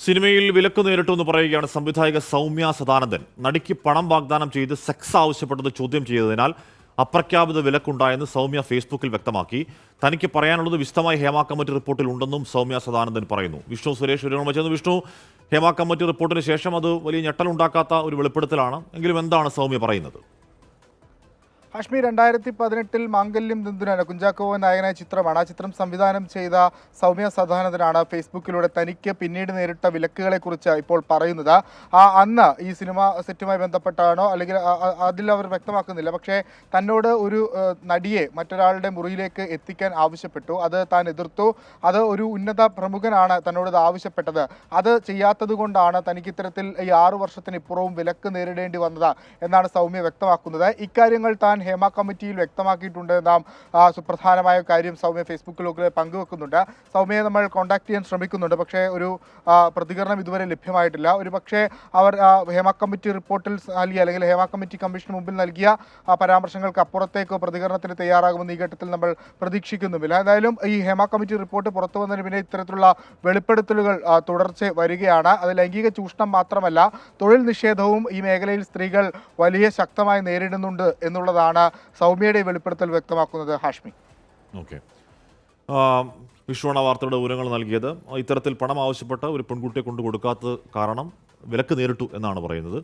സിനിമയിൽ വിലക്ക് നേരിട്ടു എന്ന് പറയുകയാണ് സംവിധായക സൗമ്യ സദാനന്ദൻ. നടിക്ക് പണം വാഗ്ദാനം ചെയ്ത് സെക്സ് ആവശ്യപ്പെട്ടത് ചോദ്യം ചെയ്തതിനാൽ അപ്രഖ്യാപിത വിലക്കുണ്ടായെന്ന് സൗമ്യ ഫേസ്ബുക്കിൽ വ്യക്തമാക്കി. തനിക്ക് പറയാനുള്ളത് വിശദമായി ഹേമ കമ്മിറ്റി റിപ്പോർട്ടിൽ ഉണ്ടെന്നും സൗമ്യ സദാനന്ദൻ പറയുന്നു. വിഷ്ണു സുരേഷ് വിവരങ്ങൾ വെച്ചത്. വിഷ്ണു, ഹേമ കമ്മിറ്റി റിപ്പോർട്ടിന് ശേഷം അത് വലിയ ഞെട്ടലുണ്ടാക്കാത്ത ഒരു വെളിപ്പെടുത്തലാണ്. എങ്കിലും എന്താണ് സൗമ്യ പറയുന്നത്? ഹാഷ്മി, 2018 മാംഗല്യം ദിന്ദുനാണ് കുഞ്ചാക്കോ നായകനായ ചിത്രമാണ്. ആ ചിത്രം സംവിധാനം ചെയ്ത സൗമ്യ സദാനന്ദനാണ് ഫേസ്ബുക്കിലൂടെ തനിക്ക് പിന്നീട് നേരിട്ട വിലക്കുകളെക്കുറിച്ച് ഇപ്പോൾ പറയുന്നത്. അന്ന് ഈ സിനിമ സെറ്റുമായി ബന്ധപ്പെട്ടാണോ അല്ലെങ്കിൽ അതിൽ അവർ വ്യക്തമാക്കുന്നില്ല. പക്ഷേ തന്നോട് ഒരു നടിയെ മറ്റൊരാളുടെ മുറിയിലേക്ക് എത്തിക്കാൻ ആവശ്യപ്പെട്ടു. അത് താൻ എതിർത്തു. അത് ഒരു ഉന്നത പ്രമുഖനാണ് തന്നോട് ഇത് ആവശ്യപ്പെട്ടത്. അത് ചെയ്യാത്തത് കൊണ്ടാണ് തനിക്ക് ഇത്തരത്തിൽ ഈ 6 വർഷത്തിനിപ്പുറവും വിലക്ക് നേരിടേണ്ടി വന്നത് എന്നാണ് സൗമ്യ വ്യക്തമാക്കുന്നത്. ഇക്കാര്യങ്ങൾ താൻ ഹേമ കമ്മിറ്റിയിൽ വ്യക്തമാക്കിയിട്ടുണ്ട് നാം സുപ്രധാനമായ കാര്യം സൗമ്യ ഫേസ്ബുക്കിലൊക്കെ പങ്കുവെക്കുന്നുണ്ട്. സൗമ്യയെ നമ്മൾ കോൺടാക്ട് ചെയ്യാൻ ശ്രമിക്കുന്നുണ്ട്. പക്ഷേ ഒരു പ്രതികരണം ഇതുവരെ ലഭ്യമായിട്ടില്ല. ഒരു പക്ഷേ അവർ ഹേമ കമ്മിറ്റി റിപ്പോർട്ടിൽ നൽകിയ അല്ലെങ്കിൽ ഹേമ കമ്മിറ്റി കമ്മീഷന് മുമ്പിൽ നൽകിയ പരാമർശങ്ങൾക്ക് അപ്പുറത്തേക്കോ പ്രതികരണത്തിന് തയ്യാറാകുമെന്ന് ഈ ഘട്ടത്തിൽ നമ്മൾ പ്രതീക്ഷിക്കുന്നുമില്ല. എന്തായാലും ഈ ഹേമ കമ്മിറ്റി റിപ്പോർട്ട് പുറത്തു വന്നതിന് പിന്നെ ഇത്തരത്തിലുള്ള വെളിപ്പെടുത്തലുകൾ തുടർച്ച വരികയാണ്. അത് ലൈംഗിക ചൂഷണം മാത്രമല്ല, തൊഴിൽ നിഷേധവും ഈ മേഖലയിൽ സ്ത്രീകൾ വലിയ ശക്തമായി നേരിടുന്നുണ്ട് എന്നുള്ളതാണ് സൗമ്യയുടെ വെളിപ്പെടുത്തൽ വ്യക്തമാക്കുന്നത്. ഹാഷ്മി, ഓക്കെ, വിഷ്ണുവാണ് വാർത്തയുടെ വിവരങ്ങൾ നൽകിയത്. ഇത്തരത്തിൽ പണം ആവശ്യപ്പെട്ട ഒരു പെൺകുട്ടിയെ കൊണ്ടു കൊടുക്കാത്തത് കാരണം വിലക്ക് നേരിട്ടു എന്നാണ് പറയുന്നത്.